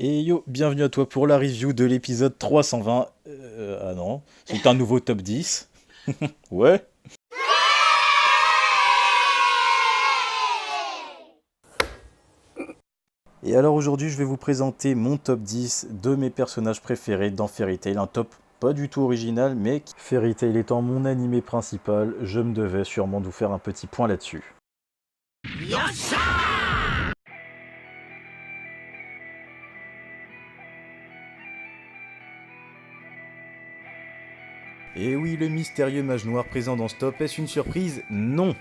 Et yo, bienvenue à toi pour la review de l'épisode 320. Ah non, c'est un nouveau top 10. Ouais. Et alors aujourd'hui, je vais vous présenter mon top 10 de mes personnages préférés dans Fairy Tail. Un top pas du tout original, mais Fairy Tail étant mon animé principal, je me devais sûrement de vous faire un petit point là-dessus. Et oui, le mystérieux mage noir présent dans ce top, est-ce une surprise? Non.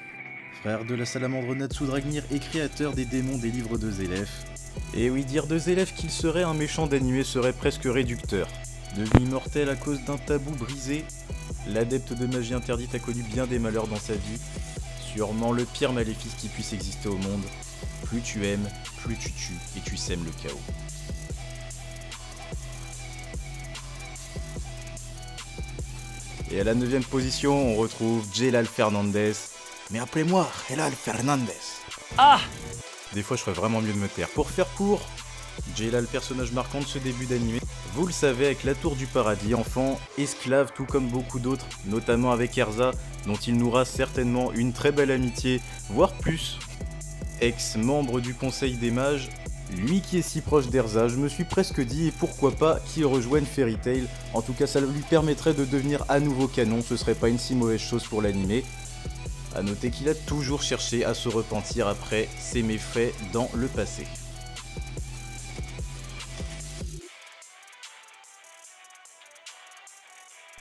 Frère de la salamandre Natsu Dragnir et créateur des démons des livres de Zélef. Et oui, dire de Zélef qu'il serait un méchant d'animé serait presque réducteur. Devenu immortel à cause d'un tabou brisé, l'adepte de magie interdite a connu bien des malheurs dans sa vie. Sûrement le pire maléfice qui puisse exister au monde. Plus tu aimes, plus tu tues et tu sèmes le chaos. Et à la 9ème position, on retrouve Jelal Fernandez. Mais appelez-moi Jelal Fernandez. Ah! Des fois, je ferais vraiment mieux de me taire. Pour faire court, Jelal, personnage marquant de ce début d'animé. Vous le savez, avec la Tour du Paradis, enfant, esclave, tout comme beaucoup d'autres, notamment avec Erza, dont il nourra certainement une très belle amitié, voire plus. Ex-membre du Conseil des Mages, lui qui est si proche d'Erza, je me suis presque dit, et pourquoi pas qu'il rejoigne Fairy Tail. En tout cas, ça lui permettrait de devenir à nouveau canon, ce serait pas une si mauvaise chose pour l'animé. A noter qu'il a toujours cherché à se repentir après ses méfaits dans le passé.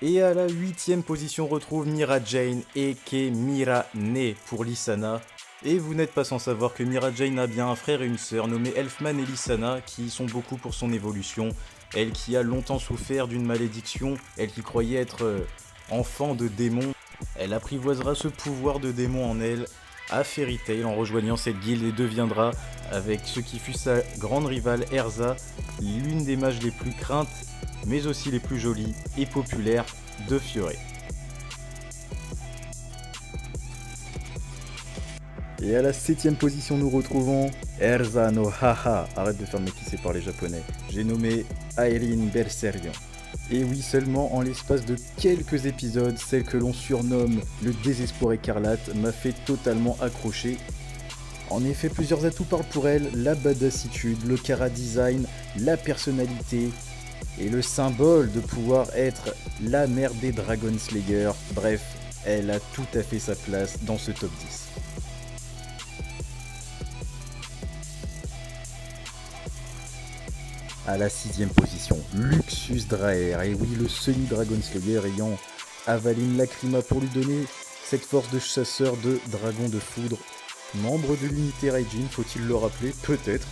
Et à la 8ème position, on retrouve Mira Jane et Mira Ne pour Lissana. Et vous n'êtes pas sans savoir que Mira Jane a bien un frère et une sœur nommés Elfman et Lissana qui sont beaucoup pour son évolution. Elle qui a longtemps souffert d'une malédiction, elle qui croyait être enfant de démon. Elle apprivoisera ce pouvoir de démon en elle à Fairy Tail en rejoignant cette guilde et deviendra, avec ce qui fut sa grande rivale Erza, l'une des mages les plus craintes, mais aussi les plus jolies et populaires de Fiore. Et à la 7ème position, nous retrouvons Erza no Haha. Arrête de faire métisser par les japonais. J'ai nommé Airin Berserion. Et oui, seulement en l'espace de quelques épisodes, celle que l'on surnomme le désespoir écarlate m'a fait totalement accrocher. En effet, plusieurs atouts parlent pour elle, la badassitude, le chara design, la personnalité et le symbole de pouvoir être la mère des Dragon Slayer. Bref, elle a tout à fait sa place dans ce top 10. À la 6ème position, Luxus Draer, et oui, le semi-Dragon Slayer ayant avalé une lacryma pour lui donner cette force de chasseur de dragon de foudre. Membre de l'unité Raijin, faut-il le rappeler? Peut-être.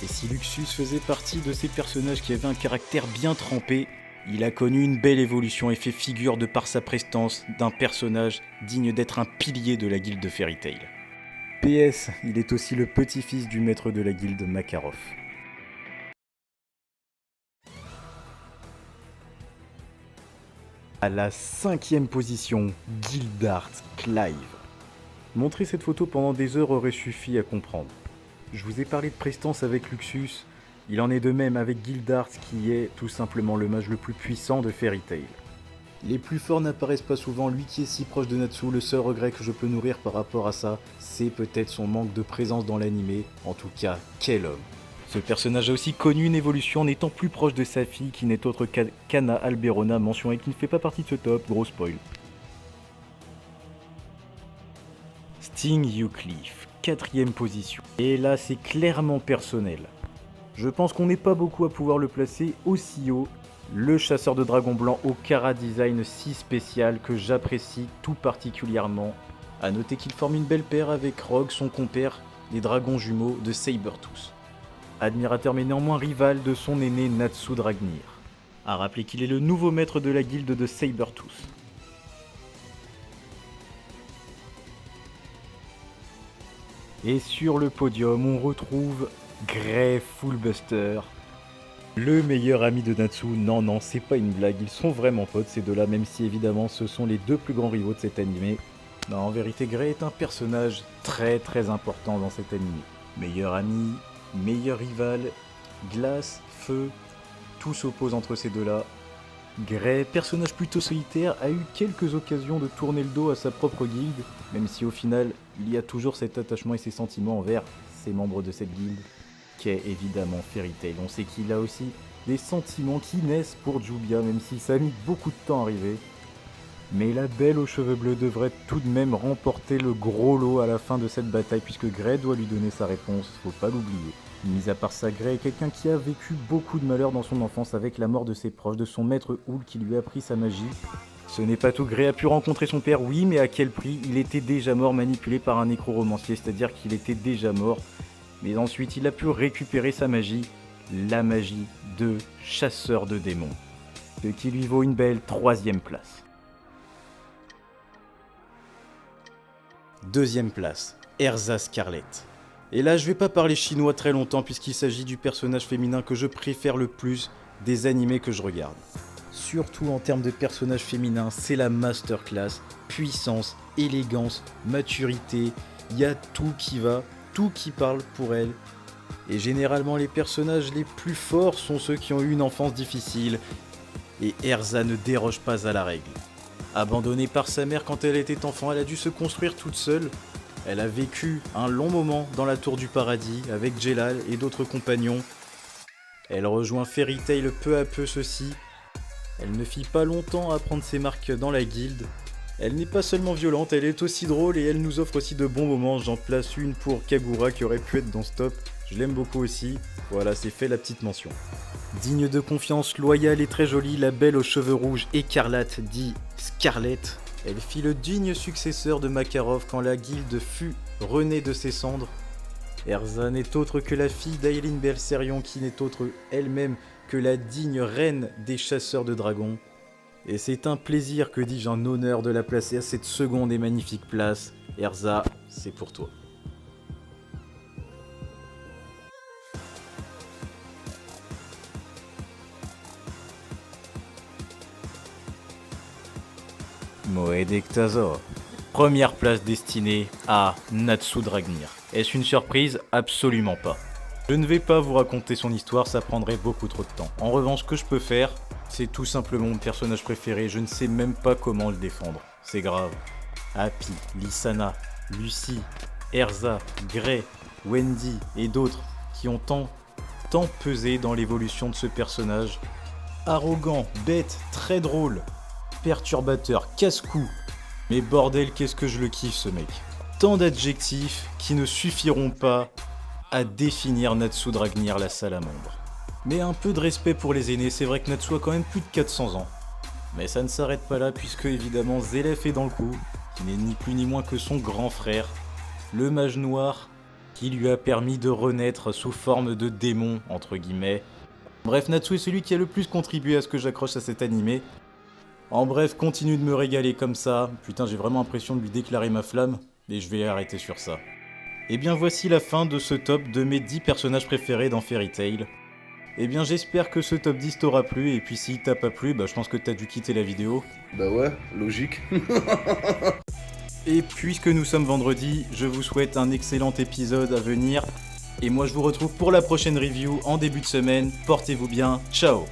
Et si Luxus faisait partie de ces personnages qui avaient un caractère bien trempé, il a connu une belle évolution et fait figure de par sa prestance d'un personnage digne d'être un pilier de la guilde de Fairy Tail. PS, il est aussi le petit-fils du maître de la guilde Makarov. À la 5ème position, Gildart Clive. Montrer cette photo pendant des heures aurait suffi à comprendre. Je vous ai parlé de prestance avec Luxus, il en est de même avec Gildart qui est tout simplement le mage le plus puissant de Fairy Tail. Les plus forts n'apparaissent pas souvent, lui qui est si proche de Natsu, le seul regret que je peux nourrir par rapport à ça, c'est peut-être son manque de présence dans l'animé. En tout cas, quel homme! Ce personnage a aussi connu une évolution en étant plus proche de sa fille qui n'est autre qu'Anna Alberona, mention et qui ne fait pas partie de ce top, gros spoil. Sting Eucliffe, 4ème position. Et là c'est clairement personnel. Je pense qu'on n'est pas beaucoup à pouvoir le placer aussi haut. Le chasseur de dragons blancs au chara design si spécial que j'apprécie tout particulièrement. A noter qu'il forme une belle paire avec Rogue, son compère, les dragons jumeaux de Sabertooth. Admirateur mais néanmoins rival de son aîné Natsu Dragnir. A rappeler qu'il est le nouveau maître de la guilde de Sabertooth. Et sur le podium, on retrouve Grey Fullbuster, le meilleur ami de Natsu. Non, c'est pas une blague, ils sont vraiment potes ces deux-là, même si évidemment ce sont les deux plus grands rivaux de cet animé. Non, en vérité, Grey est un personnage très important dans cet animé. Meilleur ami, meilleur rival, glace, feu, tout s'oppose entre ces deux-là. Gray, personnage plutôt solitaire, a eu quelques occasions de tourner le dos à sa propre guilde, même si au final, il y a toujours cet attachement et ces sentiments envers ses membres de cette guilde, qu'est évidemment Fairy Tail. On sait qu'il a aussi des sentiments qui naissent pour Jubia, même si ça a mis beaucoup de temps à arriver. Mais la belle aux cheveux bleus devrait tout de même remporter le gros lot à la fin de cette bataille, puisque Gray doit lui donner sa réponse, faut pas l'oublier. Mis à part ça, Gray est quelqu'un qui a vécu beaucoup de malheurs dans son enfance avec la mort de ses proches, de son maître Houl qui lui a appris sa magie. Ce n'est pas tout, Gray a pu rencontrer son père, oui, mais à quel prix? Il était déjà mort, manipulé par un nécromancier, c'est-à-dire qu'il était déjà mort. Mais ensuite, il a pu récupérer sa magie, la magie de chasseur de démons. Ce qui lui vaut une belle 3e place. 2e place, Erza Scarlet. Et là, je vais pas parler chinois très longtemps puisqu'il s'agit du personnage féminin que je préfère le plus des animés que je regarde. Surtout en termes de personnage féminin, c'est la masterclass, puissance, élégance, maturité, il y a tout qui va, tout qui parle pour elle. Et généralement, les personnages les plus forts sont ceux qui ont eu une enfance difficile. Et Erza ne déroge pas à la règle. Abandonnée par sa mère quand elle était enfant, elle a dû se construire toute seule. Elle a vécu un long moment dans la tour du paradis avec Jelal et d'autres compagnons. Elle rejoint Fairy Tail peu à peu ceci. Elle ne fit pas longtemps à prendre ses marques dans la guilde. Elle n'est pas seulement violente, elle est aussi drôle et elle nous offre aussi de bons moments. J'en place une pour Kagura qui aurait pu être dans ce top. Je l'aime beaucoup aussi. Voilà, c'est fait la petite mention. Digne de confiance, loyale et très jolie, la belle aux cheveux rouges écarlates dit Scarlett. Elle fit le digne successeur de Makarov quand la guilde fut renée de ses cendres. Erza n'est autre que la fille d'Aylin Belserion qui n'est autre elle-même que la digne reine des chasseurs de dragons. Et c'est un plaisir, que dis-je, un honneur de la placer à cette seconde et magnifique place. Erza, c'est pour toi. Moed Ektazor. Première place destinée à Natsu Dragnir. Est-ce une surprise? Absolument pas. Je ne vais pas vous raconter son histoire, ça prendrait beaucoup trop de temps. En revanche, ce que je peux faire, c'est tout simplement mon personnage préféré, je ne sais même pas comment le défendre. C'est grave. Happy, Lissana, Lucie, Erza, Gray, Wendy et d'autres qui ont tant pesé dans l'évolution de ce personnage. Arrogant, bête, très drôle, perturbateur, casse-cou. Mais bordel, qu'est-ce que je le kiffe ce mec. Tant d'adjectifs qui ne suffiront pas à définir Natsu Dragnir la salamandre. Mais un peu de respect pour les aînés, c'est vrai que Natsu a quand même plus de 400 ans. Mais ça ne s'arrête pas là puisque évidemment Zélef est dans le coup, qui n'est ni plus ni moins que son grand frère, le mage noir, qui lui a permis de renaître sous forme de démon, entre guillemets. Bref, Natsu est celui qui a le plus contribué à ce que j'accroche à cet animé. En bref, continue de me régaler comme ça. Putain, j'ai vraiment l'impression de lui déclarer ma flamme, et je vais arrêter sur ça. Et bien voici la fin de ce top de mes 10 personnages préférés dans Fairy Tail. Et bien j'espère que ce top 10 t'aura plu, et puis s'il t'a pas plu, bah je pense que t'as dû quitter la vidéo. Bah ouais, logique. Et puisque nous sommes vendredi, je vous souhaite un excellent épisode à venir. Et moi je vous retrouve pour la prochaine review en début de semaine. Portez-vous bien, ciao!